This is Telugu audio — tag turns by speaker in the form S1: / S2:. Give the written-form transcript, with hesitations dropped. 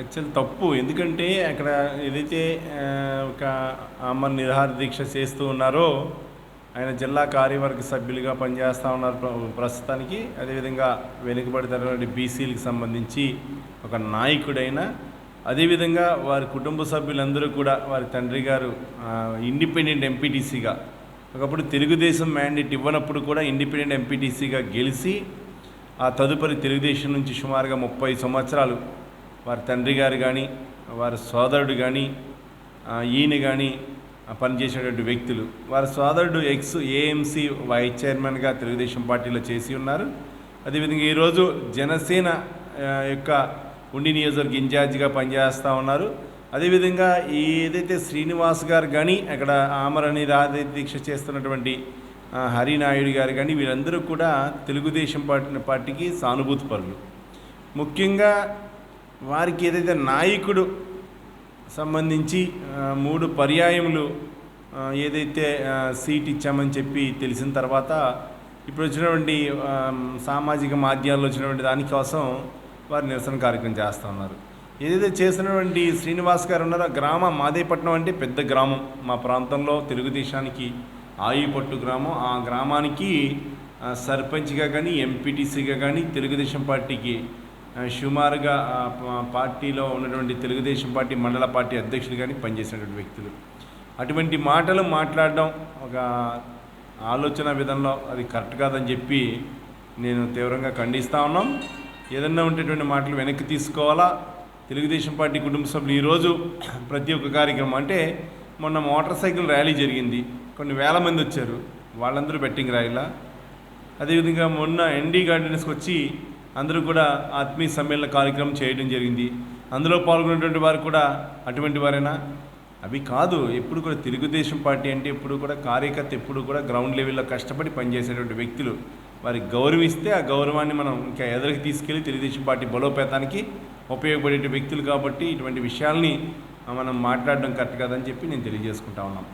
S1: యాక్చువల్ తప్పు. ఎందుకంటే అక్కడ ఏదైతే ఒక ఆమరణ నిరాహార దీక్ష చేస్తూ ఉన్నారో, ఆయన జిల్లా కార్యవర్గ సభ్యులుగా పనిచేస్తూ ఉన్నారు ప్రస్తుతానికి. అదేవిధంగా వెనుకబడినటువంటి బీసీలకు సంబంధించి ఒక నాయకుడైన, అదేవిధంగా వారి కుటుంబ సభ్యులందరూ కూడా వారి తండ్రి గారు ఇండిపెండెంట్ ఎంపీటీసీగా, ఒకప్పుడు తెలుగుదేశం మ్యాండేట్ ఇవ్వనప్పుడు కూడా ఇండిపెండెంట్ ఎంపీటీసీగా గెలిచి, ఆ తదుపరి తెలుగుదేశం నుంచి సుమారుగా 30 సంవత్సరాలు వారి తండ్రి గారు కానీ, వారి సోదరుడు కానీ, ఈయన కానీ పనిచేసినటువంటి వ్యక్తులు. వారి సోదరుడు ఏఎంసీ వైస్ చైర్మన్గా తెలుగుదేశం పార్టీలో చేసి ఉన్నారు. అదేవిధంగా ఈరోజు జనసేన యొక్క ఉండి నియోజకవర్గ ఇన్ఛార్జిగా పనిచేస్తూ ఉన్నారు. అదేవిధంగా ఏదైతే శ్రీనివాస్ గారు కానీ, అక్కడ ఆమరణ నిరాహార దీక్ష చేస్తున్నటువంటి హరినాయుడు గారు కానీ, వీరందరూ కూడా తెలుగుదేశం పార్టీకి సానుభూతి పరులు. ముఖ్యంగా వారికి ఏదైతే నాయకుడు సంబంధించి 3 పర్యాయములు ఏదైతే సీట్ ఇచ్చామని చెప్పి తెలిసిన తర్వాత, ఇప్పుడు వచ్చినటువంటి సామాజిక మాధ్యమాల్లో వచ్చినటువంటి దానికోసం వారు నిరసన కార్యక్రమం చేస్తూ ఉన్నారు. ఏదైతే చేసినటువంటి శ్రీనివాస్ గారు ఉన్నారో, గ్రామం మాదేపట్నం అంటే పెద్ద గ్రామం, మా ప్రాంతంలో తెలుగుదేశానికి ఆయుపట్టు గ్రామం. ఆ గ్రామానికి సర్పంచ్గా కానీ, ఎంపీటీసీగా కానీ, తెలుగుదేశం పార్టీకి సుమారుగా పార్టీలో ఉన్నటువంటి తెలుగుదేశం పార్టీ మండల పార్టీ అధ్యక్షులు కానీ పనిచేసినటువంటి వ్యక్తులు. అటువంటి మాటలు మాట్లాడడం ఒక ఆలోచన విధంలో అది కరెక్ట్ కాదని చెప్పి నేను తీవ్రంగా ఖండిస్తూ ఉన్నాం. ఏదన్నా ఉండేటువంటి మాటలు వెనక్కి తీసుకోవాలా. తెలుగుదేశం పార్టీ కుటుంబ సభ్యులు ఈరోజు ప్రతి ఒక్క కార్యక్రమం, అంటే మొన్న మోటార్ సైకిల్ ర్యాలీ జరిగింది, కొన్ని వేల మంది వచ్చారు, వాళ్ళందరూ బెట్టింగ్ రాయిలా. అదేవిధంగా మొన్న ఎన్డీ గార్డెన్స్కి వచ్చి అందరూ కూడా ఆత్మీయ సమ్మేళన కార్యక్రమం చేయడం జరిగింది. అందులో పాల్గొన్నటువంటి వారు కూడా అటువంటి వారైనా? అవి కాదు. ఎప్పుడు కూడా తెలుగుదేశం పార్టీ అంటే ఎప్పుడు కూడా కార్యకర్త ఎప్పుడు కూడా గ్రౌండ్ లెవెల్లో కష్టపడి పనిచేసేటువంటి వ్యక్తులు. వారికి గౌరవిస్తే ఆ గౌరవాన్ని మనం ఇంకా ఎదురుకి తీసుకెళ్ళి తెలుగుదేశం పార్టీ బలోపేతానికి ఉపయోగపడే వ్యక్తులు. కాబట్టి ఇటువంటి విషయాల్ని మనం మాట్లాడడం కరెక్ట్ కాదని చెప్పి నేను తెలియజేసుకుంటా ఉన్నాం.